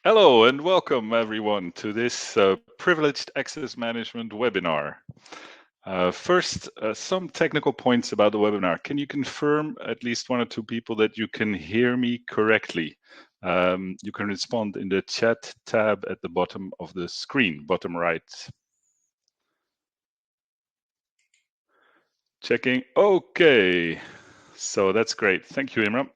Hello and welcome everyone to this Privileged Access Management webinar. First, some technical points about the webinar. Can you confirm at least one or two people that you can hear me correctly? You can respond in the chat tab at the bottom of the screen, bottom right. Checking. Okay, so that's great. Thank you, Imran.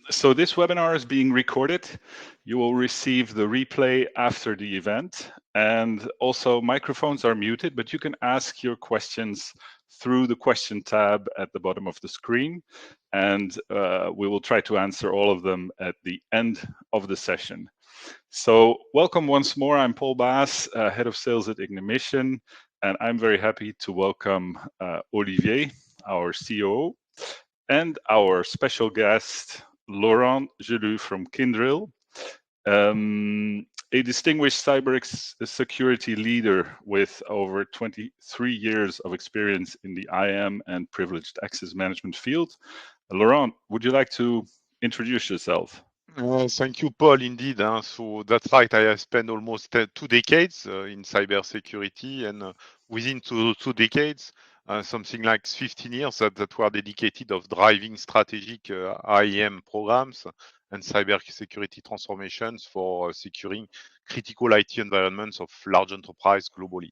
So this webinar is being recorded. You will receive the replay after the event, and also microphones are muted, but you can ask your questions through the question tab at the bottom of the screen, and we will try to answer all of them at the end of the session. So welcome once more. I'm Paul Baas, Head of Sales at Ignition, and I'm very happy to welcome Olivier, our COO, and our special guest, Laurent Gelou from Kyndryl, a distinguished cybersecurity leader with over 23 years of experience in the IAM and privileged access management field. Laurent, would you like to introduce yourself? Thank you, Paul. Indeed, so that's right. I have spent almost 2 decades in cybersecurity, and within two decades, something like 15 years that were dedicated of driving strategic IAM programs and cybersecurity transformations for securing critical IT environments of large enterprise globally.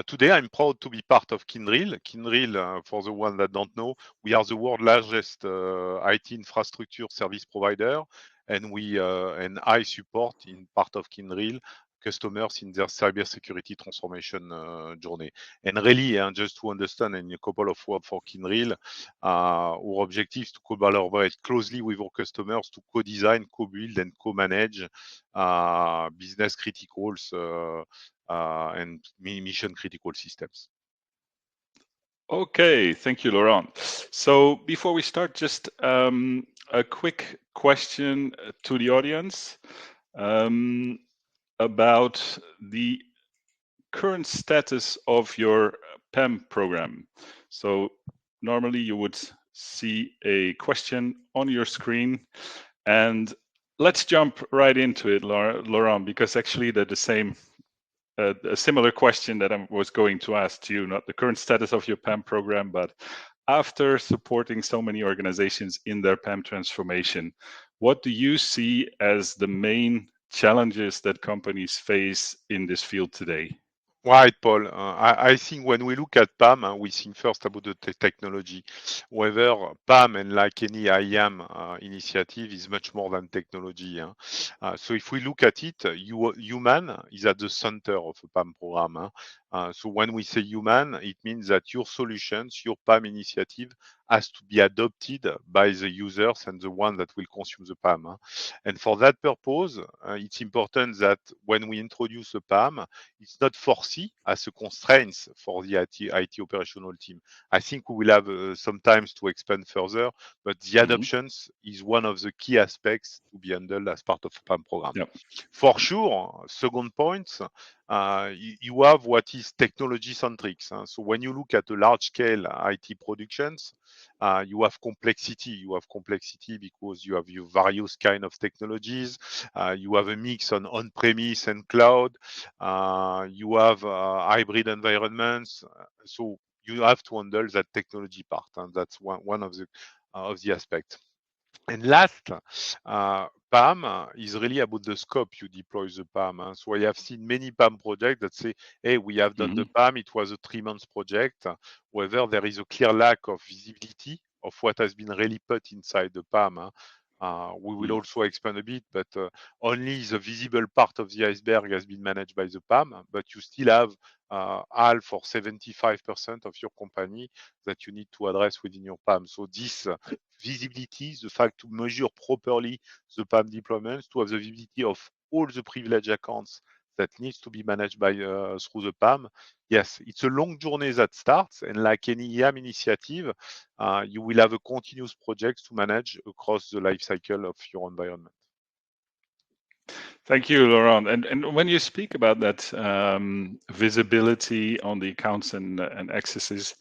Today, I'm proud to be part of Kyndryl. Kyndryl, for the one that don't know, we are the world's largest IT infrastructure service provider, and I support in part of Kyndryl customers in their cybersecurity transformation journey. And really, just to understand in a couple of words for Kyndryl, our objective is to collaborate closely with our customers to co-design, co-build, and co-manage business criticals and mission critical systems. Okay, thank you, Laurent. So before we start, just a quick question to the audience about the current status of your PAM program. So normally you would see a question on your screen, and let's jump right into it, Laurent, because actually they're the same. A similar question that I was going to ask to you, not the current status of your PAM program, but after supporting so many organizations in their PAM transformation, what do you see as the main challenges that companies face in this field today? Right, Paul. I think when we look at PAM, we think first about the technology. Whether PAM and like any IAM initiative is much more than technology. So if we look at it, human is at the center of a PAM program. So when we say human, it means that your solutions, your PAM initiative has to be adopted by the users and the one that will consume the PAM. And for that purpose, it's important that when we introduce a PAM, it's not foreseen as a constraint for the IT operational team. I think we will have sometimes to expand further, but the adoptions is one of the key aspects to be handled as part of a PAM program. Yep. For sure, second point, you have what is technology centric. So when you look at the large scale IT productions, you have complexity. You have complexity because you have your various kind of technologies. You have a mix on-premise and cloud. You have hybrid environments. So you have to handle that technology part, and that's one of the aspects. And last, PAM is really about the scope you deploy the PAM. So I have seen many PAM projects that say, hey, we have done the PAM, it was a 3-month project, whether there is a clear lack of visibility of what has been really put inside the PAM. We will also expand a bit, but only the visible part of the iceberg has been managed by the PAM, but you still have half or 75% of your company that you need to address within your PAM. So this visibility, the fact to measure properly the PAM deployments, to have the visibility of all the privileged accounts that needs to be managed by through the PAM. Yes, it's a long journey that starts, and like any IAM initiative, you will have a continuous project to manage across the life cycle of your environment. Thank you, Laurent. And when you speak about that visibility on the accounts and accesses,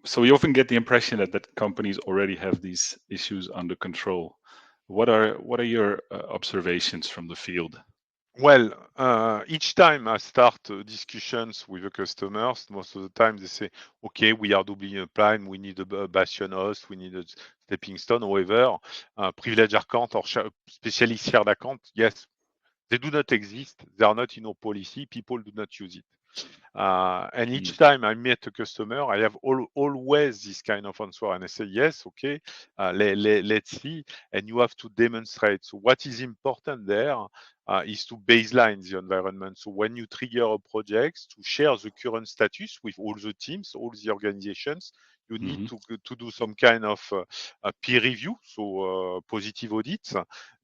So we often get the impression that companies already have these issues under control. What are your observations from the field? Well, each time I start discussions with the customers, most of the time they say, okay, we are doubling a plan, we need a bastion host, we need a stepping stone, however, privilege account or specialist shared account, yes, they do not exist, they are not in our policy, people do not use it. And each time I meet a customer, I have always this kind of answer, and I say, yes, okay, let's see, and you have to demonstrate. So what is important there is to baseline the environment. So when you trigger a project, to share the current status with all the teams, all the organizations, you need to do some kind of peer review, so positive audits,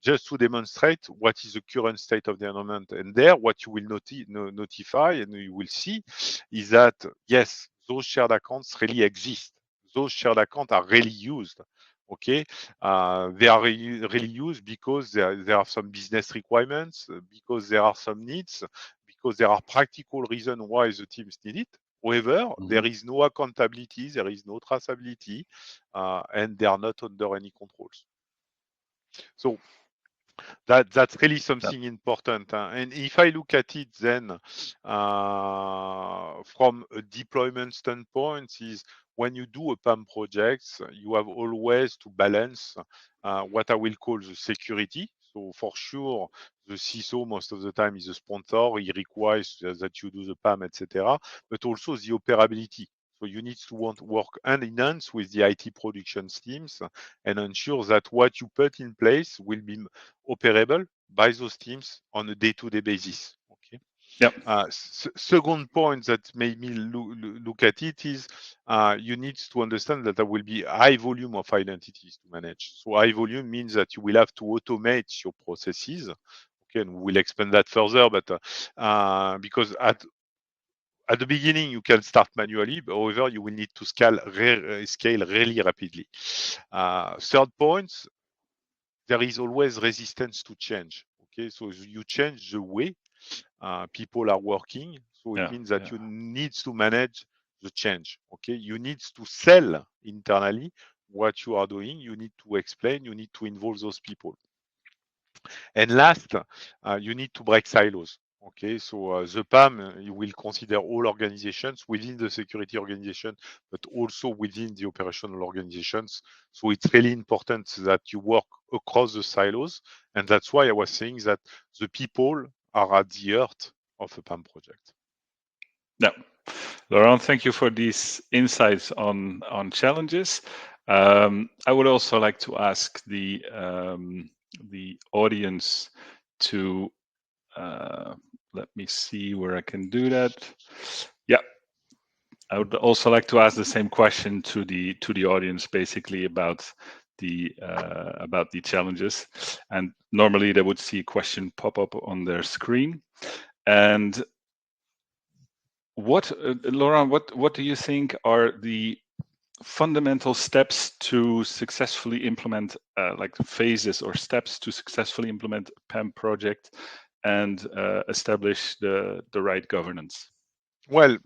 just to demonstrate what is the current state of the environment. And there, what you will notify and you will see is that, yes, those shared accounts really exist. Those shared accounts are really used. Okay, they are really used because there are some business requirements, because there are some needs, because there are practical reasons why the teams need it. However, there is no accountability, there is no traceability, and they are not under any controls. So that's really something important. And if I look at it then from a deployment standpoint, is when you do a PAM project, you have always to balance what I will call the security. So for sure, the CISO most of the time is a sponsor. He requires that you do the PAM, etc. But also the operability. So you need to work hand in hand with the IT production teams and ensure that what you put in place will be operable by those teams on a day-to-day basis. Okay. Yep. Second point that made me look at it is you need to understand that there will be high volume of identities to manage. So high volume means that you will have to automate your processes. Okay, and we will expand that further, but because at the beginning, you can start manually, but however, you will need to scale really rapidly. Third point, there is always resistance to change. Okay, so you change the way people are working, so it means that you need to manage the change. Okay, you need to sell internally what you are doing. You need to explain. You need to involve those people. And last, you need to break silos. Okay, so the PAM, you will consider all organizations within the security organization, but also within the operational organizations. So it's really important that you work across the silos. And that's why I was saying that the people are at the heart of a PAM project. Yeah. Laurent, thank you for these insights on challenges. I would also like to ask the audience to let me see where I can do that. Yeah, I would also like to ask the same question to the audience, basically about the challenges. And normally they would see a question pop up on their screen. And what, Laurent, what do you think are the fundamental steps to successfully implement, like phases or steps to successfully implement a PAM project and establish the right governance? Well,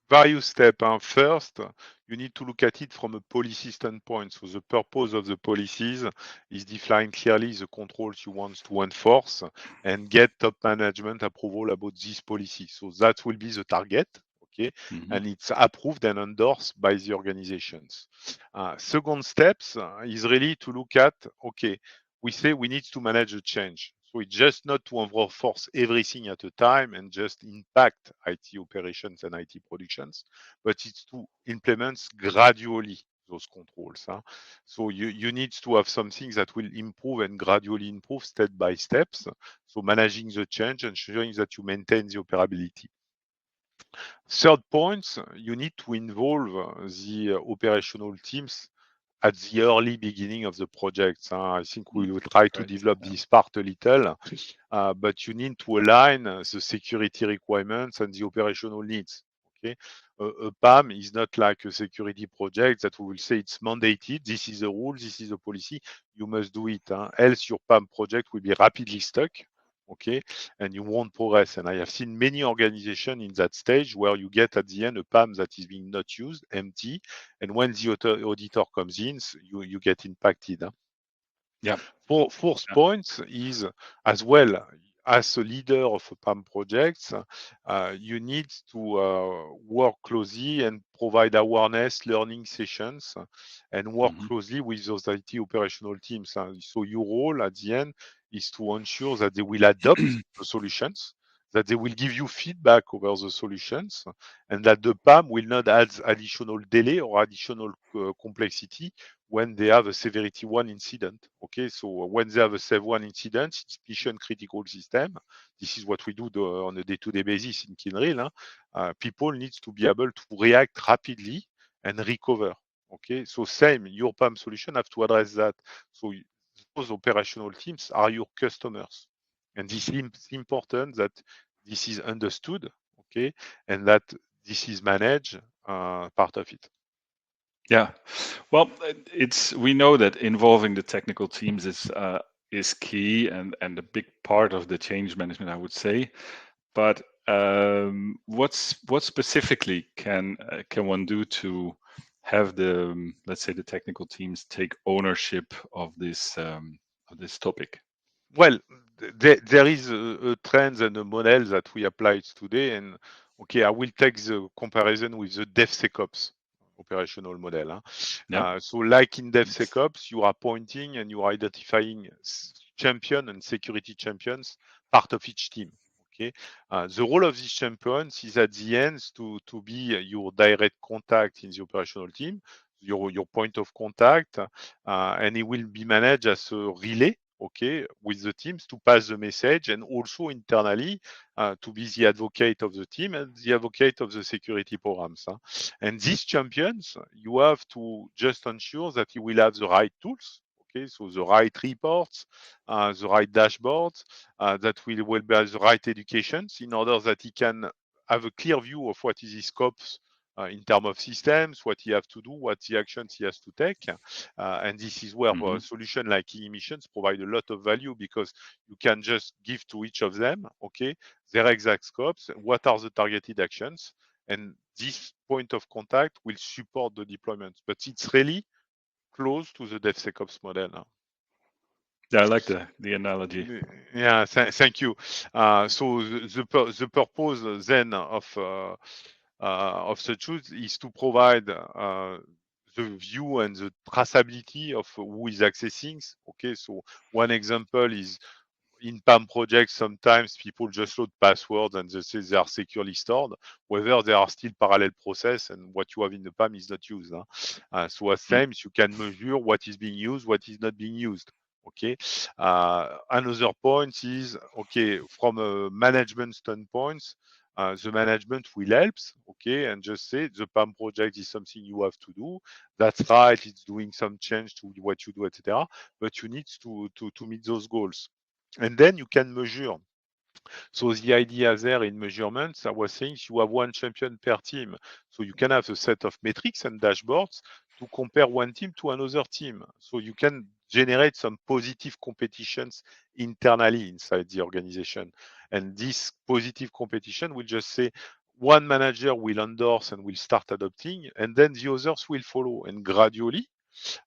various steps. First, you need to look at it from a policy standpoint. So the purpose of the policies is define clearly the controls you want to enforce and get top management approval about this policy. So that will be the target. Okay, and it's approved and endorsed by the organizations. Second steps is really to look at, okay, we say we need to manage the change. So it's just not to enforce everything at a time and just impact IT operations and IT productions, but it's to implement gradually those controls. So you need to have something that will improve and gradually improve step by steps. So managing the change and ensuring that you maintain the operability. Third point, you need to involve the operational teams at the early beginning of the project. I think we will try to develop this part a little, but you need to align the security requirements and the operational needs. Okay, a PAM is not like a security project that we will say it's mandated. This is a rule. This is a policy. You must do it. Else, your PAM project will be rapidly stuck. okay, and you won't progress. And I have seen many organizations in that stage where you get at the end a PAM that is being not used, empty, and when the auditor comes in, you get impacted. Huh? Yeah. Fourth point is, as well, as a leader of a PAM project, you need to work closely and provide awareness, learning sessions, and work closely with those IT operational teams. So your role at the end is to ensure that they will adopt the solutions, that they will give you feedback over the solutions, and that the PAM will not add additional delay or additional complexity when they have a severity 1 incident. Okay, so when they have a sev 1 incident, it's mission critical system. This is what we do on a day-to-day basis in Kyndryl. People need to be able to react rapidly and recover. Okay, so same, your PAM solution have to address that. So those operational teams are your customers. And this is important that this is understood, okay, and that this is managed, part of it. Yeah, well, we know that involving the technical teams is key and a big part of the change management, I would say. But what specifically can one do to have the let's say the technical teams take ownership of this topic? Well, there is a trend and a model that we apply today, and okay, I will take the comparison with the DevSecOps operational model. Yeah. So like in DevSecOps, you are pointing and you are identifying champion and security champions, part of each team. Okay, the role of these champions is at the end to be your direct contact in the operational team, your point of contact, and it will be managed as a relay, okay, with the teams to pass the message, and also internally to be the advocate of the team and the advocate of the security programs. And these champions, you have to just ensure that you will have the right tools. Okay, so the right reports, the right dashboards, that will be the right educations in order that he can have a clear view of what is his scopes in terms of systems, what he have to do, what the actions he has to take. And this is where a solution like emissions provide a lot of value, because you can just give to each of them, okay, their exact scopes, what are the targeted actions, and this point of contact will support the deployment. But it's really close to the DevSecOps model now. Yeah, I like the analogy. Yeah, thank you. So the purpose then of the truth is to provide the view and the traceability of who is accessing. Okay, so one example is in PAM projects, sometimes people just load passwords and they say they are securely stored, whether there are still parallel process and what you have in the PAM is not used. So at times you can measure what is being used, what is not being used. Okay. Another point is, okay, from a management standpoint, the management will help, okay, and just say the PAM project is something you have to do. That's right, it's doing some change to what you do, etc. But you need to meet those goals. And then you can measure. So the idea there in measurements, I was saying, you have one champion per team. So you can have a set of metrics and dashboards to compare one team to another team. So you can generate some positive competitions internally inside the organization. And this positive competition will just say, one manager will endorse and will start adopting, and then the others will follow. And gradually,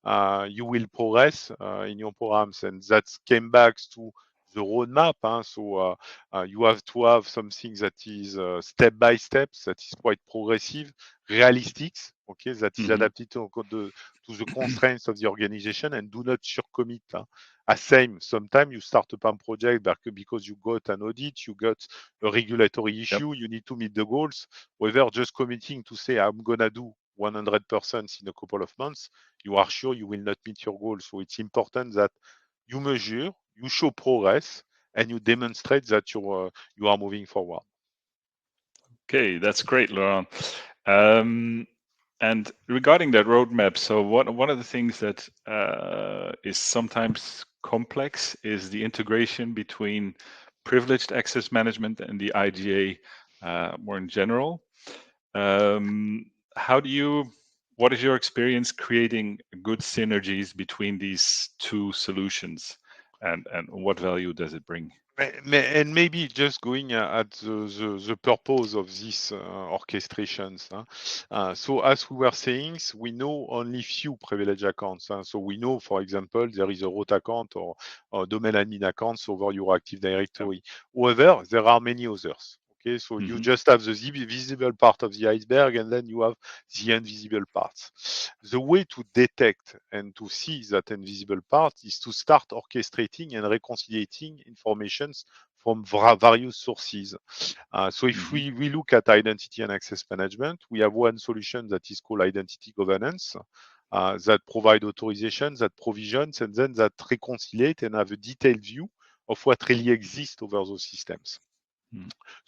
you will progress in your programs. And that came back to the roadmap. So you have to have something that is step by step, that is quite progressive, realistic, okay, that is adapted to the constraints of the organization, and do not surcommit. As same, sometimes you start a PAM project because you got an audit, you got a regulatory issue, you need to meet the goals, whether just committing to say, I'm gonna do 100% in a couple of months, you are sure you will not meet your goals. So it's important that you measure, you show progress, and you demonstrate that you are moving forward. Okay, that's great, Laurent. And regarding that roadmap, so one of the things that is sometimes complex is the integration between privileged access management and the IGA more in general. What is your experience creating good synergies between these two solutions? and what value does it bring? And maybe just going at the purpose of these orchestrations. So as we were saying, we know only few privileged accounts. So we know, for example, there is a root account or domain admin accounts over your Active Directory. However, there are many others. Okay, so you just have the visible part of the iceberg, and then you have the invisible parts. The way to detect and to see that invisible part is to start orchestrating and reconciliating informations from various sources. So if we look at identity and access management, we have one solution that is called identity governance. That provide authorization, that provisions, and then that reconciliate and have a detailed view of what really exists over those systems.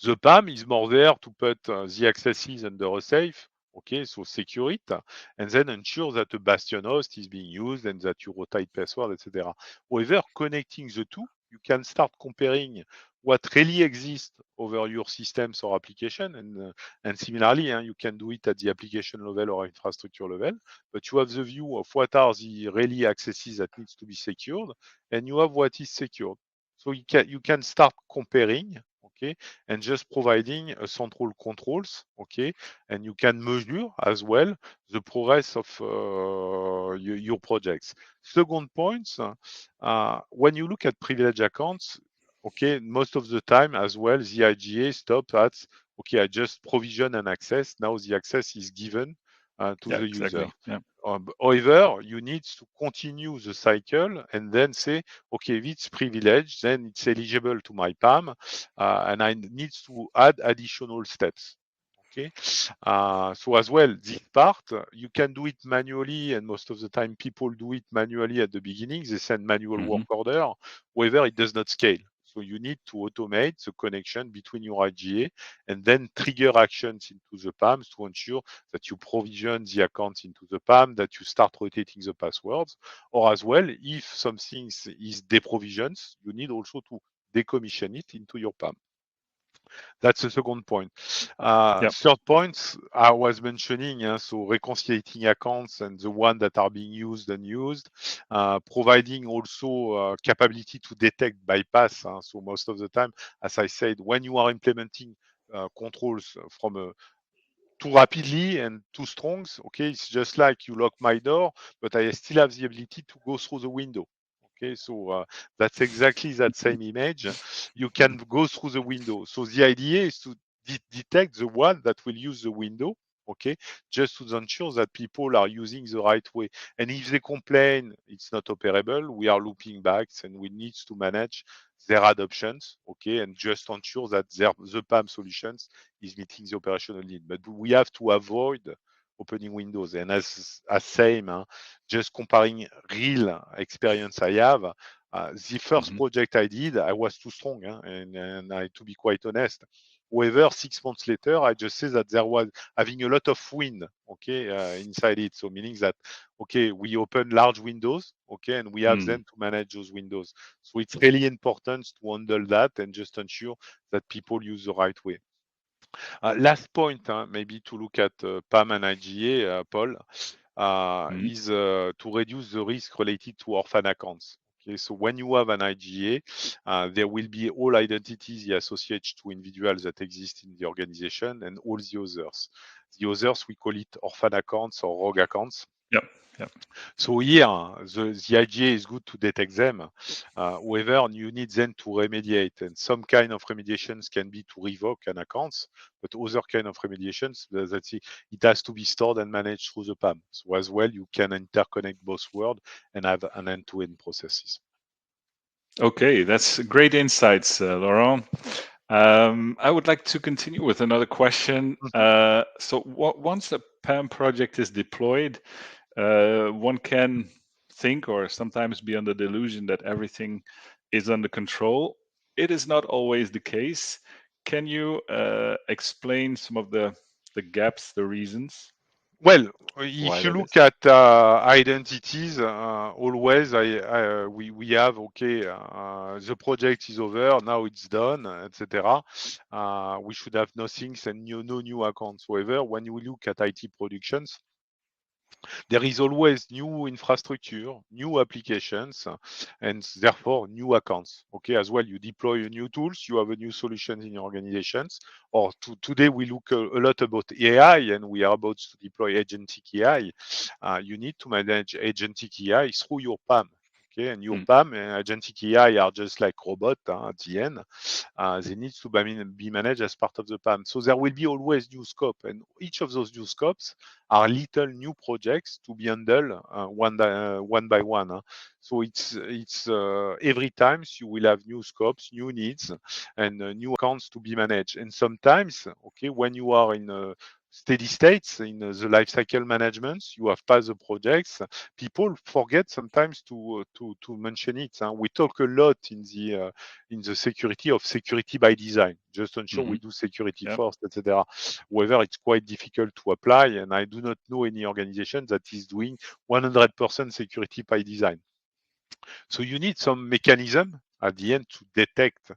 The PAM is more there to put the accesses under a safe, okay, so secure it, and then ensure that the bastion host is being used and that you rotate password, etc. However, connecting the two, you can start comparing what really exists over your systems or application, and similarly, you can do it at the application level or infrastructure level, but you have the view of what are the really accesses that needs to be secured, and you have what is secured. So you can start comparing, okay, and just providing central controls, okay, and you can measure as well the progress of your projects. Second point, when you look at privileged accounts, okay, most of the time as well, the IGA stops at, okay, I just provision an access. Now the access is given to the user. Exactly. Yeah. However, you need to continue the cycle and then say, okay, if it's privileged, then it's eligible to my PAM, and I need to add additional steps. Okay, so as well, this part you can do it manually, and most of the time people do it manually at the beginning. They send manual work order. However, it does not scale. So you need to automate the connection between your IGA and then trigger actions into the PAMs to ensure that you provision the account into the PAM, that you start rotating the passwords, or as well, if something is deprovisioned, you need also to decommission it into your PAM. That's the second point. Third point, I was mentioning, so reconciliating accounts and the one that are being used and used, providing also capability to detect bypass. So most of the time, as I said, when you are implementing controls from too rapidly and too strong, okay, it's just like you lock my door, but I still have the ability to go through the window. Okay, so that's exactly that same image. You can go through the window. So the idea is to detect the one that will use the window, okay, just to ensure that people are using the right way. And if they complain it's not operable, we are looping back and we need to manage their adoptions, okay, and just ensure that the PAM solutions is meeting the operational need. But we have to avoid opening windows. And as same, just comparing real experience I have, the first project I did, I was too strong, and to be quite honest. However, 6 months later, I just say that there was having a lot of wind, okay, inside it. So meaning that, okay, we open large windows, okay, and we have then to manage those windows. So it's really important to handle that and just ensure that people use the right way. Last point, maybe to look at PAM and IGA, Paul, is to reduce the risk related to orphan accounts. Okay, so when you have an IGA, there will be all identities associated to individuals that exist in the organization and all the others. The others, we call it orphan accounts or rogue accounts. Yep. So here, the IGA is good to detect them. However, you need then to remediate, and some kind of remediations can be to revoke an account, but other kind of remediations, it has to be stored and managed through the PAM. So as well, you can interconnect both worlds and have an end-to-end processes. Okay, that's great insights, Laurent. I would like to continue with another question. So once a PAM project is deployed, one can think or sometimes be under delusion that everything is under control. It is not always the case. Can you explain some of the gaps, the reasons? Well, Why if you that is? look at identities, always we have, okay, the project is over, now it's done, etc. We should have nothing and no new accounts. However, when you look at IT productions, There is always new infrastructure, new applications, and therefore new accounts. Okay, as well, you deploy new tools, you have a new solution in your organizations. Or today we look a lot about AI, and we are about to deploy agentic AI. You need to manage agentic AI through your PAM. Okay, and your PAM and agentic AI are just like robots at the end. They need to be managed as part of the PAM. So there will be always new scope, and each of those new scopes are little new projects to be handled one by one. So it's every time you will have new scopes, new needs, and new accounts to be managed. And sometimes, okay, when you are in steady states in the life cycle management, you have passed the projects. People forget sometimes to mention it. We talk a lot in the security of security by design, just ensure we do security first, etc. However, it's quite difficult to apply, and I do not know any organization that is doing 100% security by design. So you need some mechanism at the end to detect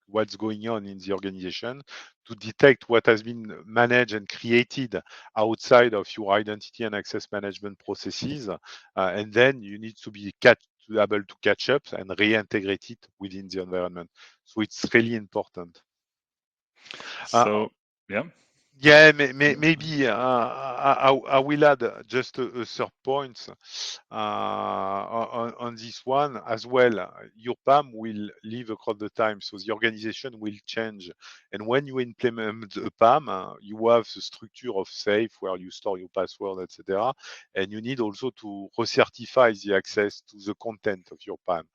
what's going on in the organization, to detect what has been managed and created outside of your identity and access management processes, and then you need to be able to catch up and reintegrate it within the environment. So it's really important. So, yeah. Yeah, maybe I will add just a third point on this one as well. Your PAM will live across the time, so the organization will change. And when you implement a PAM, you have the structure of safe where you store your password, etc. And you need also to recertify the access to the content of your PAM.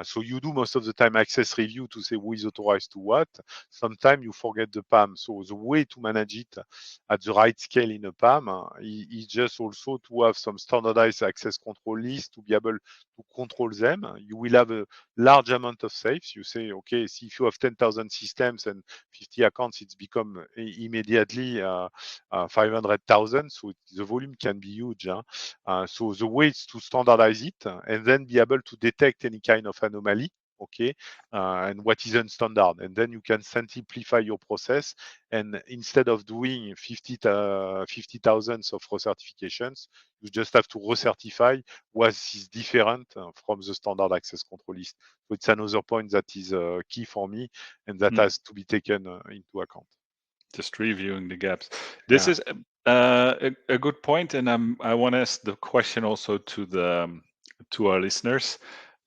So you do most of the time access review to say who is authorized to what. Sometimes you forget the PAM. So the way to manage it at the right scale in a PAM is just also to have some standardized access control list to be able to control them. You will have a large amount of safes. You say, okay, see if you have 10,000 systems and 50 accounts, it's become immediately 500,000. So the volume can be huge. So the way is to standardize it and then be able to detect any kind of anomaly, okay, and what is unstandard. And then you can simplify your process. And instead of doing 50,000 of recertifications, you just have to recertify what is different from the standard access control list. So it's another point that is key for me and that has to be taken into account. Just reviewing the gaps. This is a good point, and I want to ask the question also to our listeners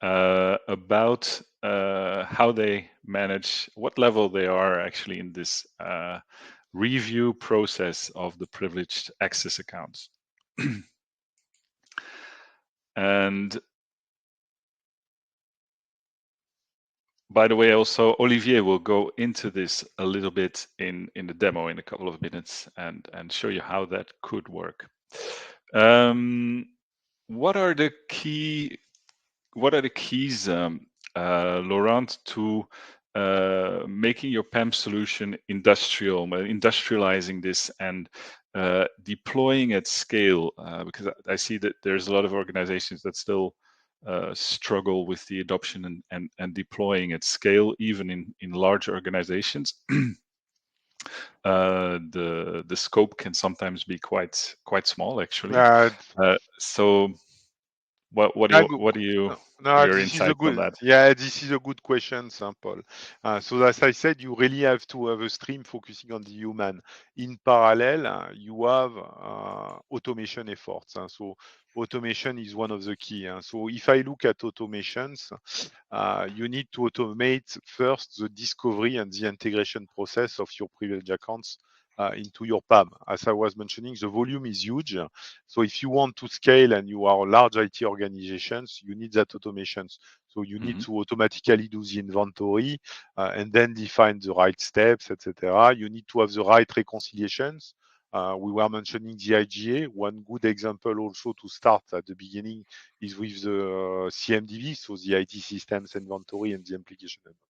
about how they manage, what level they are actually in this review process of the privileged access accounts. And by the way, also Olivier will go into this a little bit in the demo in a couple of minutes and show you how that could work. What are the keys, Laurent, to making your PAM solution industrializing this and deploying at scale? Because I see that there's a lot of organizations that still struggle with the adoption and deploying at scale, even in large organizations. The scope can sometimes be quite small, actually. So what do you No, your this is a insights on good, that? this is a good question, Paul. So as I said, you really have to have a stream focusing on the human. In parallel, you have automation efforts. So automation is one of the key. So if I look at automations, you need to automate first the discovery and the integration process of your privileged accounts into your PAM. As I was mentioning, the volume is huge. So if you want to scale and you are large IT organizations, you need that automation. So you need to automatically do the inventory and then define the right steps, etc. You need to have the right reconciliations. We were mentioning the IGA. One good example also to start at the beginning is with the CMDB, so the IT systems inventory and the application inventory.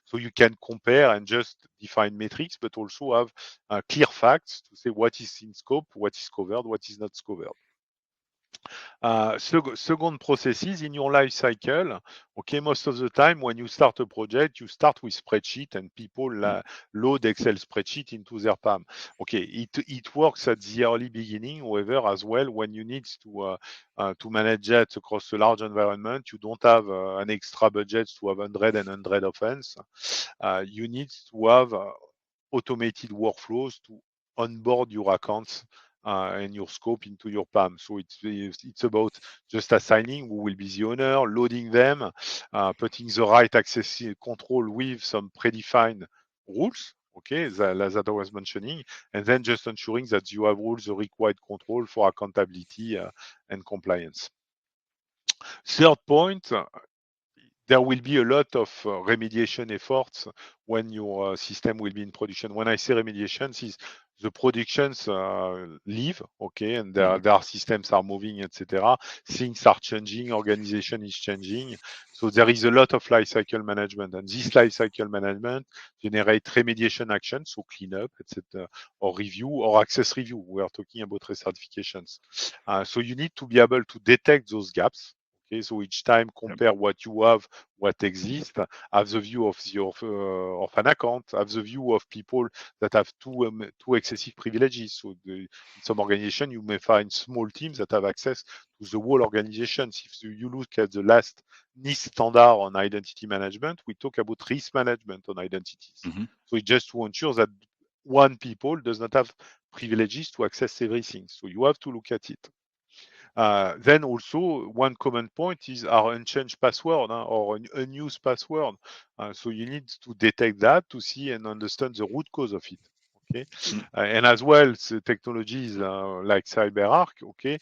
So you can compare and just define metrics, but also have clear facts to say what is in scope, what is covered, what is not covered. Second processes in your life cycle, okay, most of the time when you start a project, you start with spreadsheet and people load Excel spreadsheet into their PAM. Okay, it works at the early beginning, however, as well, when you need to manage that across a large environment, you don't have an extra budget to have 100 of hands. You need to have automated workflows to onboard your accounts and your scope into your PAM. So it's about just assigning who will be the owner, loading them, putting the right access control with some predefined rules, okay, that I was mentioning, and then just ensuring that you have all the required control for accountability and compliance. Third point, there will be a lot of remediation efforts when your system will be in production. When I say remediation, is the productions leave, okay, and their systems are moving, etc. Things are changing, organization is changing. So there is a lot of lifecycle management, and this lifecycle management generate remediation actions, so cleanup, etc., or review or access review. We are talking about recertifications. So you need to be able to detect those gaps. Okay, so each time compare what you have, what exists, have the view of an account, have the view of people that have too excessive privileges. So in some organization, you may find small teams that have access to the whole organizations. If you look at the last NIST standard on identity management, we talk about risk management on identities. So it's just to ensure that one people does not have privileges to access everything. So you have to look at it. Then also one common point is our unchanged password or an unused password. So you need to detect that to see and understand the root cause of it. Okay, and as well, the technologies like CyberArk. Okay,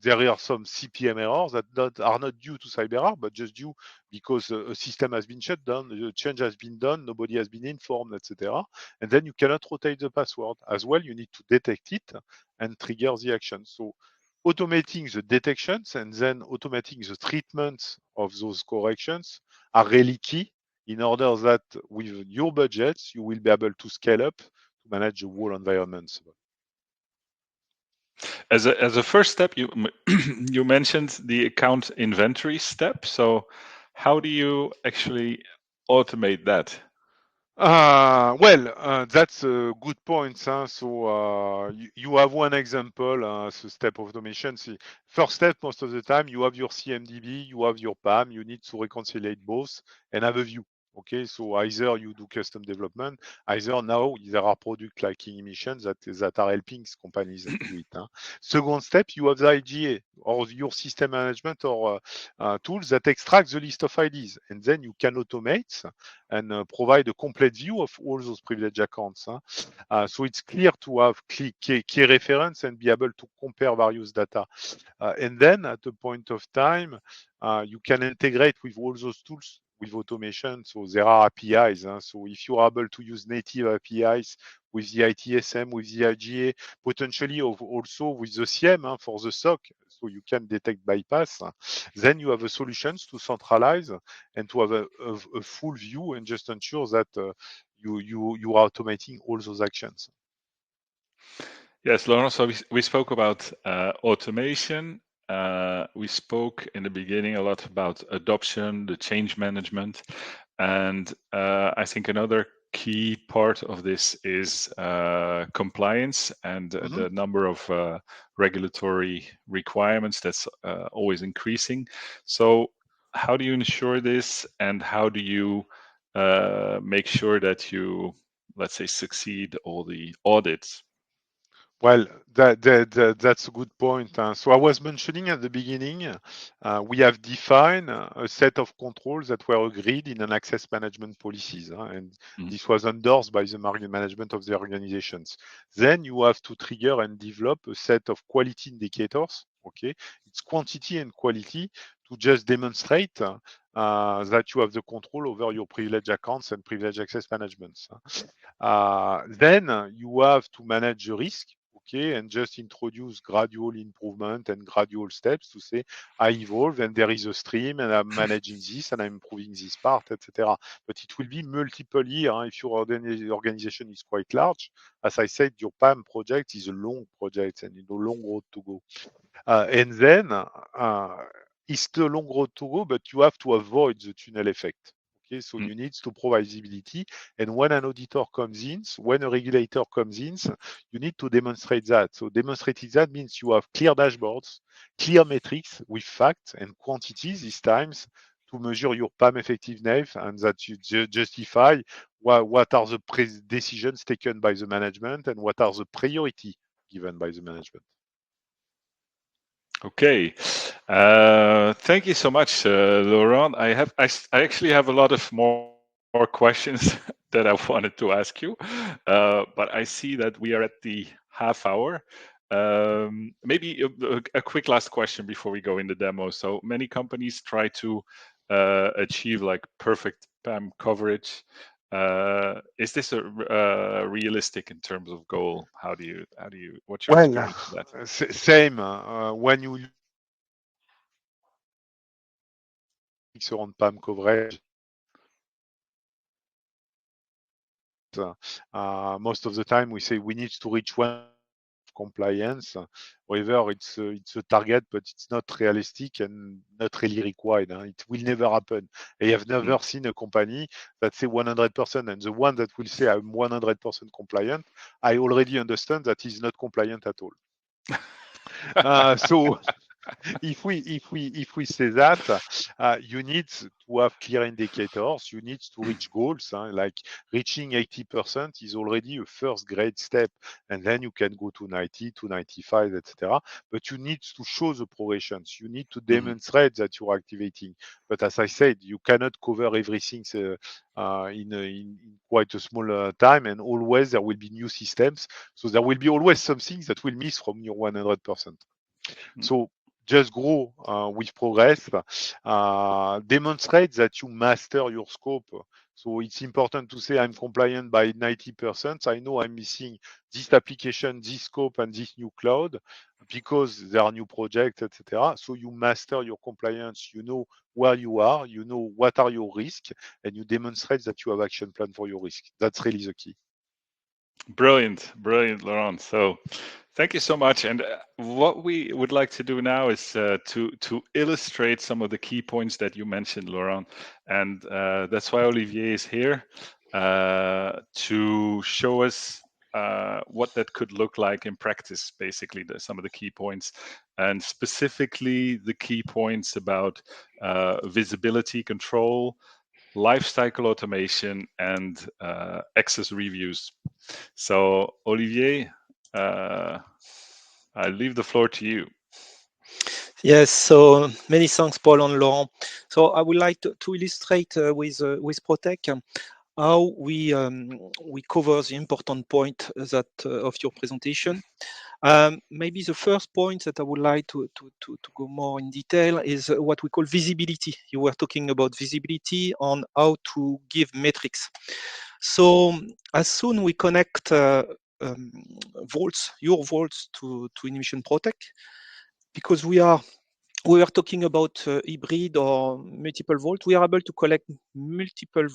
there are some CPM errors that are not due to CyberArk, but just due because a system has been shut down, the change has been done, nobody has been informed, etc. And then you cannot rotate the password. As well, you need to detect it and trigger the action. So automating the detections and then automating the treatment of those corrections are really key in order that with your budgets, you will be able to scale up to manage the whole environment. As a first step, you mentioned the account inventory step. So how do you actually automate that? That's a good point. So you have one example, so step of automation. See, first step, most of the time, you have your CMDB, you have your PAM, you need to reconcile both and have a view. Okay, so either you do custom development, either now there are product like emissions that are helping companies do it. Second step, you have the IGA or your system management or tools that extract the list of IDs, and then you can automate and provide a complete view of all those privileged accounts. So it's clear to have key reference and be able to compare various data. And then at a point of time, you can integrate with all those tools with automation. So there are APIs. So if you are able to use native APIs with the ITSM, with the IGA, potentially also with the CM for the SOC, so you can detect bypass, then you have a solutions to centralize and to have a full view and just ensure that you are automating all those actions. Yes, Laurent. So we spoke about automation. We spoke in the beginning a lot about adoption, the change management, and I think another key part of this is compliance and the number of regulatory requirements that's always increasing. So how do you ensure this, and how do you make sure that you, let's say, succeed all the audits? Well, that's a good point. So I was mentioning at the beginning, we have defined a set of controls that were agreed in an access management policies, and this was endorsed by the management of the organizations. Then you have to trigger and develop a set of quality indicators. Okay, it's quantity and quality to just demonstrate that you have the control over your privileged accounts and privileged access management. Then you have to manage the risk. okay, and just introduce gradual improvement and gradual steps to say, I evolve and there is a stream and I'm managing this and I'm improving this part, etc. But it will be multiple years if your organization is quite large. As I said, your PAM project is a long project and long road to go. And then it's the long road to go, but you have to avoid the tunnel effect. Okay, so you need to provide visibility. And when an auditor comes in, when a regulator comes in, you need to demonstrate that. So demonstrating that means you have clear dashboards, clear metrics with facts and quantities these times to measure your PAM effectiveness and that you justify what are the decisions taken by the management and what are the priority given by the management. Okay, thank you so much, Laurent. I actually have a lot of more questions that I wanted to ask you, but I see that we are at the half hour. Maybe a quick last question before we go in the demo. So many companies try to achieve like perfect PAM coverage. Is this a realistic in terms of goal? What's your experience with that? Same. When you around PAM coverage, most of the time we say we need to reach one compliance. However, it's a target, but it's not realistic and not really required. It will never happen. I have never seen a company that say 100%, and the one that will say I'm 100% compliant, I already understand that he's not compliant at all. So if we say that, you need to have clear indicators. You need to reach goals. Like reaching 80% is already a first great step, and then you can go to 90, to 95, etc. But you need to show the progressions. You need to demonstrate that you are activating. But as I said, you cannot cover everything in quite a small time, and always there will be new systems. So there will be always something that will miss from your 100%. So just grow with progress, demonstrate that you master your scope. So it's important to say I'm compliant by 90%. I know I'm missing this application, this scope, and this new cloud because there are new projects, etc. So you master your compliance. You know where you are. You know what are your risks, and you demonstrate that you have action plan for your risk. That's really the key. Brilliant, Laurent. So thank you so much. And what we would like to do now is to illustrate some of the key points that you mentioned, Laurent. And that's why Olivier is here to show us what that could look like in practice, basically, some of the key points, and specifically the key points about visibility control, lifecycle automation, and access reviews. So, Olivier, I leave the floor to you. Yes, so many thanks, Paul and Laurent. So I would like to illustrate with Protec how we cover the important point that of your presentation. Maybe the first point that I would like to go more in detail is what we call visibility. You were talking about visibility on how to give metrics. So as soon we connect vaults, your vaults to Inhibition Protec, because we are talking about hybrid or multiple vault, we are able to connect multiple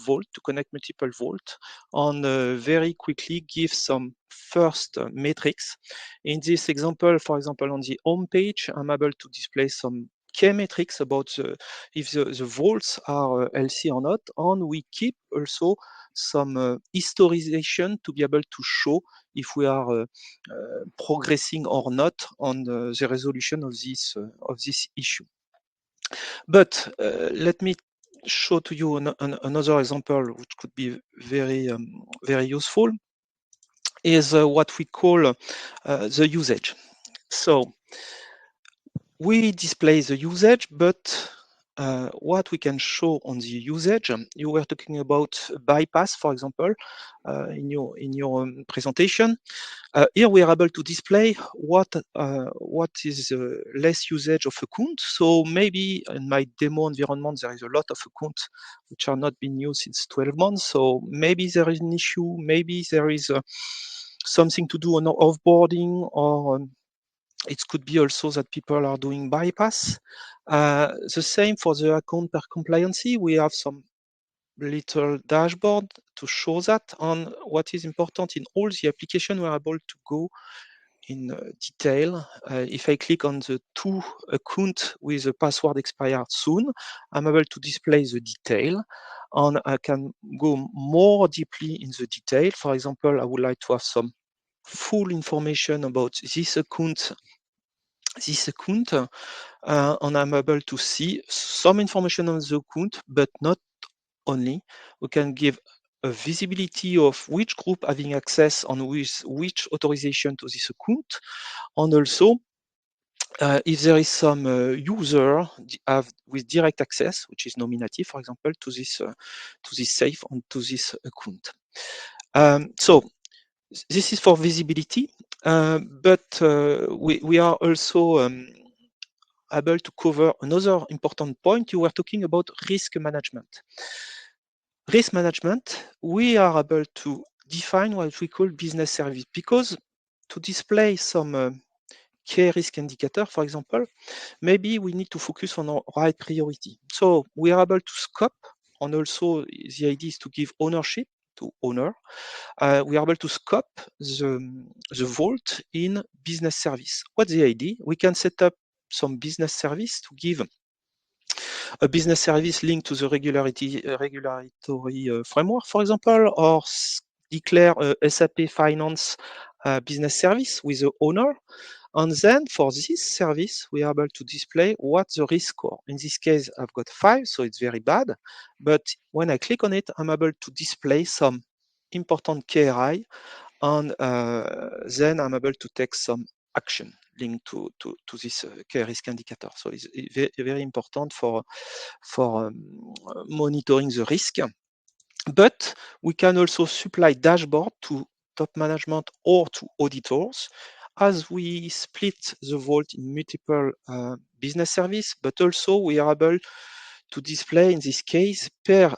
vault, and very quickly give some first metrics. In this example, for example, on the home page, I'm able to display some key metrics about if the vaults are healthy or not, and we keep also some historization to be able to show if we are progressing or not on the resolution of this issue. But let me show to you another example which could be very useful, is what we call the usage. So we display the usage, but what we can show on the usage, you were talking about bypass, for example, in your presentation. Here we are able to display what is less usage of account. So maybe in my demo environment there is a lot of accounts which are not being used since 12 months. So maybe there is an issue. Maybe there is something to do on offboarding, or it could be also that people are doing bypass. The same for the account per compliancy. We have some little dashboard to show that. On what is important in all the application, we're able to go in detail. If I click on the 2 account with a password expired soon, I'm able to display the detail, and I can go more deeply in the detail. For example, I would like to have some full information about this account, and I'm able to see some information on the account, but not only. We can give a visibility of which group having access on with which authorization to this account, and also if there is some user have with direct access, which is nominative, for example, to this safe and to this account. So this is for visibility, but we are also able to cover another important point. You were talking about risk management. Risk management, we are able to define what we call business service, because to display some key risk indicator, for example, maybe we need to focus on our right priority. So we are able to scope, and also the idea is to give ownership to owner. We are able to scope the vault in business service. What's the idea? We can set up some business service to give a business service linked to the regulatory framework, for example, or declare a SAP Finance business service with the owner. And then for this service, we are able to display what the risk score. In this case, I've got 5, so it's very bad. But when I click on it, I'm able to display some important KRI, and then I'm able to take some action linked to this key risk indicator. So it's very, very important for monitoring the risk. But we can also supply dashboard to top management or to auditors, as we split the vault in multiple business service, but also we are able to display, in this case, per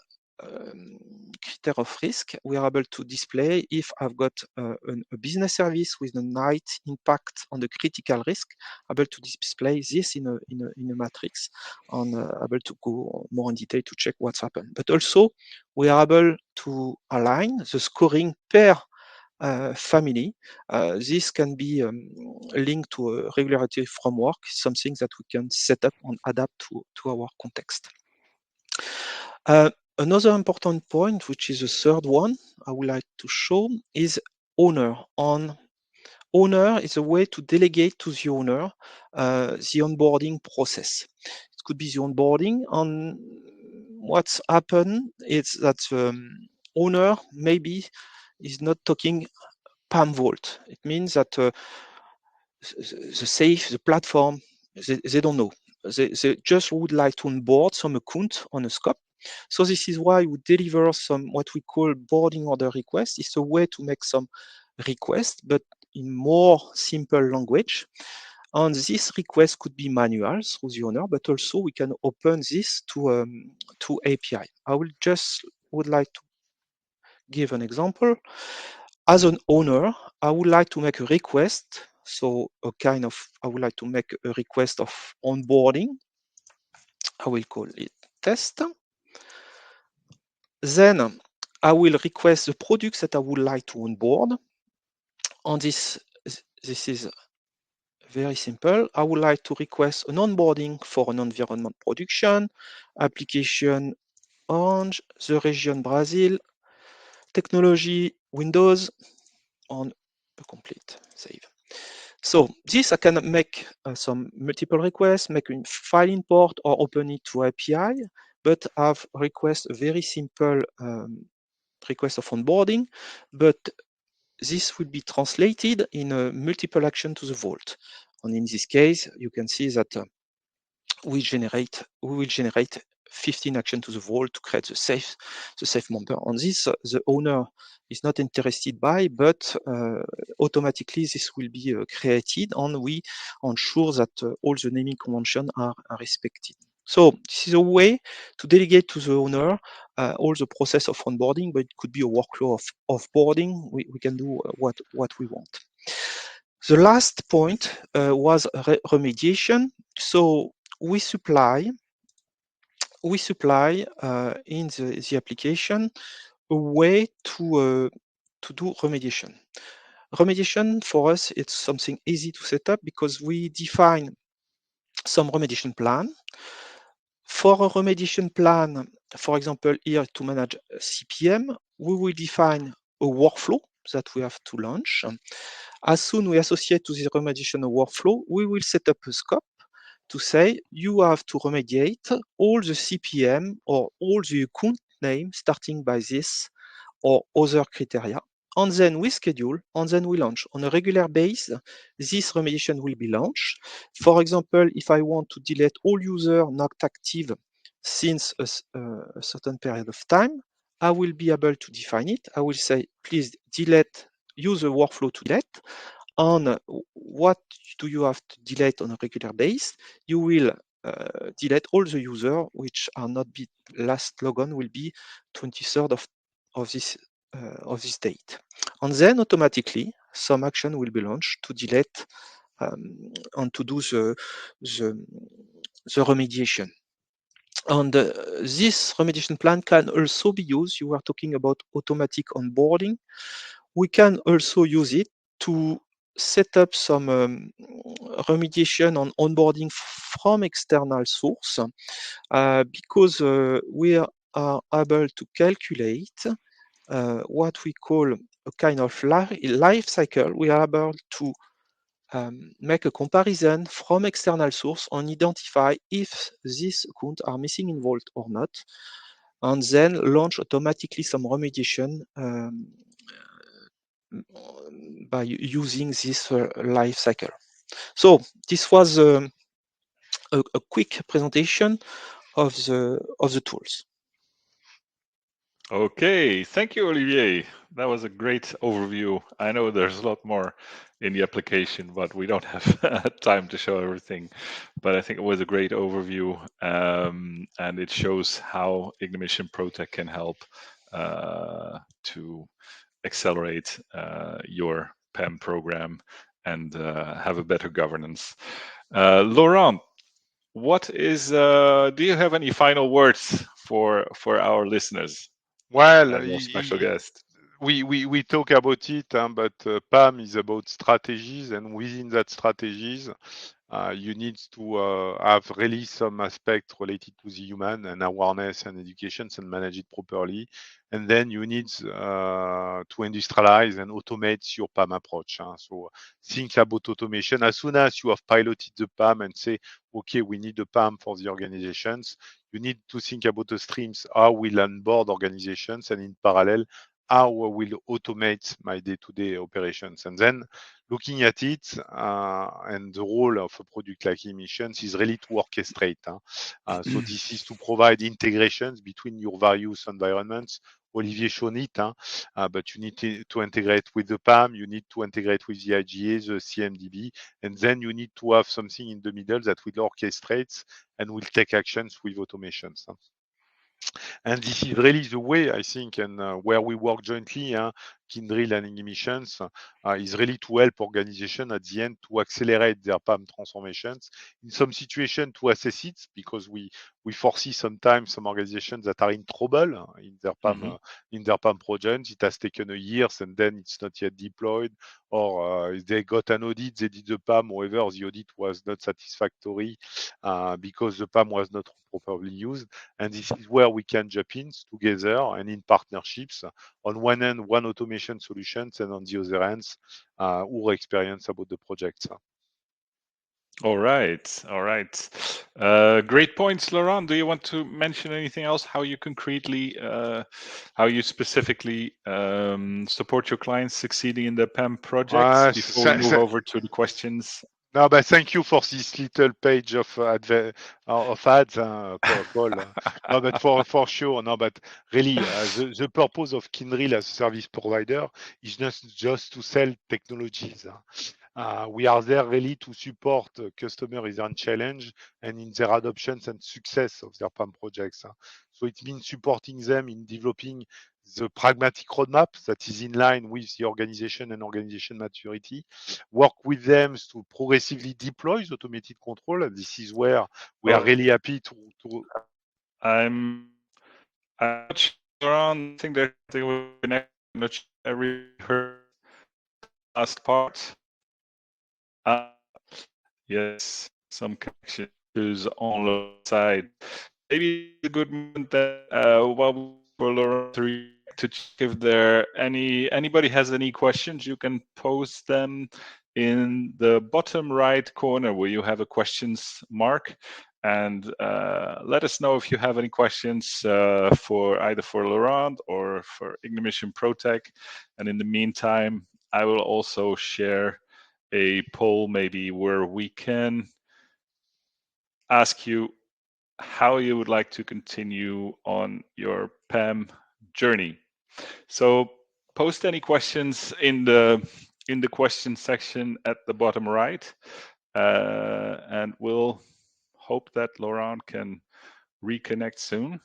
criteria of risk. We are able to display if I've got a business service with a night impact on the critical risk, able to display this in a matrix, and able to go more in detail to check what's happened. But also we are able to align the scoring per family. This can be linked to a regulatory framework, something that we can set up and adapt to our context. Another important point, which is the third one I would like to show, is owner. Owner is a way to delegate to the owner the onboarding process. It could be the onboarding, and what's happened is that the owner maybe is not talking PAM Vault. It means that the safe, the platform, they don't know. They just would like to onboard some account on a scope. So this is why we deliver some what we call boarding order request. It's a way to make some request, but in more simple language. And this request could be manual through the owner, but also we can open this to API. I would like to give an example. As an owner, I would like to make a request. So I would like to make a request of onboarding. I will call it test. Then I will request the products that I would like to onboard. On this is very simple. I would like to request an onboarding for an environment production, application Orange, the region Brazil, technology Windows, on complete save. So this I can make some multiple requests, make a file import or open it to API, but I've request a very simple request of onboarding, but this will be translated in a multiple action to the vault. And in this case, you can see that we will generate 15 action to the vault to create the safe member. On this, the owner is not interested by, but automatically this will be created, and we ensure that all the naming conventions are respected. So this is a way to delegate to the owner all the process of onboarding, but it could be a workflow of boarding. We can do what we want. The last point was remediation. So we supply in the application a way to do remediation. Remediation for us, it's something easy to set up because we define some remediation plan. For a remediation plan, for example, here to manage CPM, we will define a workflow that we have to launch. As soon we associate to this remediation a workflow, we will set up a scope to say you have to remediate all the CPM or all the account name starting by this or other criteria. And then we schedule, and then we launch. On a regular basis, this remediation will be launched. For example, if I want to delete all users not active since a certain period of time, I will be able to define it. I will say, please delete user workflow to delete. And what do you have to delete on a regular basis? You will delete all the users which are not be last logon will be 23rd of this date. And then automatically some action will be launched to delete and to do the remediation. And this remediation plan can also be used. You were talking about automatic onboarding. We can also use it to set up some remediation on onboarding from external source because we are able to calculate what we call a kind of life cycle. We are able to make a comparison from external source and identify if these accounts are missing involved or not, and then launch automatically some remediation by using this life cycle. So this was a quick presentation of the tools. Okay, thank you, Olivier. That was a great overview. I know there's a lot more in the application, but we don't have time to show everything. But I think it was a great overview, and it shows how Ignition Protect can help to accelerate your PEM program and have a better governance. Laurent, what is? Do you have any final words for our listeners? Well, And our special guest. we talk about it, but PAM is about strategies, and within that strategies, you need to have really some aspect related to the human and awareness and education and manage it properly. And then you need to industrialize and automate your PAM approach. So think about automation. As soon as you have piloted the PAM and say, okay, we need a PAM for the organizations, you need to think about the streams, how we'll onboard organizations, and in parallel, how we will automate my day-to-day operations. And then looking at it, and the role of a product like Emissions is really to orchestrate. So this is to provide integrations between your various environments. Olivier shown it, but you need to integrate with the PAM, you need to integrate with the IGA, the CMDB, and then you need to have something in the middle that will orchestrate and will take actions with automations. And this is really the way, I think, and where we work jointly, Kyndryl and Ignitions, is really to help organizations at the end to accelerate their PAM transformations. In some situations, to assess it, because we foresee sometimes some organizations that are in trouble in their PAM projects. It has taken a years and then it's not yet deployed, or they got an audit, they did the PAM, however, the audit was not satisfactory because the PAM was not properly used. And this is where we can jump in together and in partnerships. On one end, one automation solutions, and on the other hands, our experience about the projects. All right. Great points, Laurent. Do you want to mention anything else? How you concretely, how you specifically support your clients succeeding in the PAM projects before we move over to the questions? No, but thank you for this little page of ads, Paul. No, but for sure. No, but really, the purpose of Kyndryl as a service provider is not just to sell technologies. We are there really to support customer in their challenge and in their adoptions and success of their PAM projects. So it means supporting them in developing the pragmatic roadmap that is in line with the organization and organization maturity, work with them to progressively deploy the automated control. And this is where we are really happy to I'm not sure on. I think there's something with connection. I'm not sure I really heard the last part. Yes, some connection issues on the side. Maybe it's a good moment that while we for Laurent to check if anybody has any questions, you can post them in the bottom right corner where you have a questions mark, and let us know if you have any questions for either for Laurent or for Ignition ProTech. And in the meantime, I will also share a poll maybe where we can ask you how you would like to continue on your PAM journey. So post any questions in the question section at the bottom right, and we'll hope that Laurent can reconnect soon.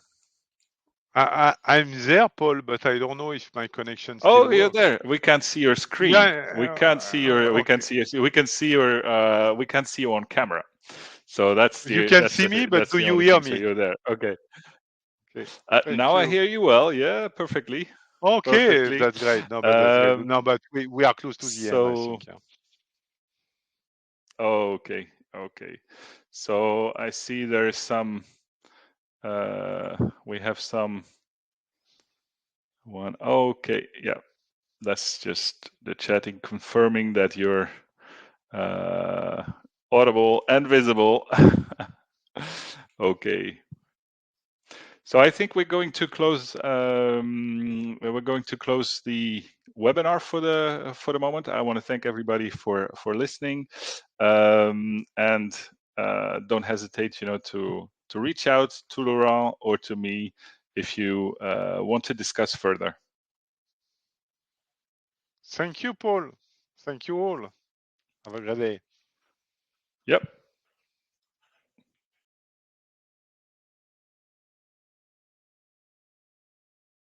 I'm there, Paul, but I don't know if my connection still Oh, works. you're there. We can't see your screen. Yeah, we can't see your. okay. We can see your. We can see your. We can't see you on camera. So that's the. You can that's see the, me, but that's do the you only hear thing. So me? you're there. Okay. Okay. Now I you. hear you well. Yeah, perfectly. Okay, Perfectly. that's great. No, but that's great. No, but we are close to the end, I think. Yeah. Okay. Okay. So I see there's some. We have some. One. Okay. Yeah. That's just the chatting confirming that you're audible and visible. Okay. So I think we're going to close. We're going to close the webinar for the moment. I want to thank everybody for listening, and don't hesitate, to reach out to Laurent or to me if you want to discuss further. Thank you, Paul. Thank you all. Have a great day. Yep.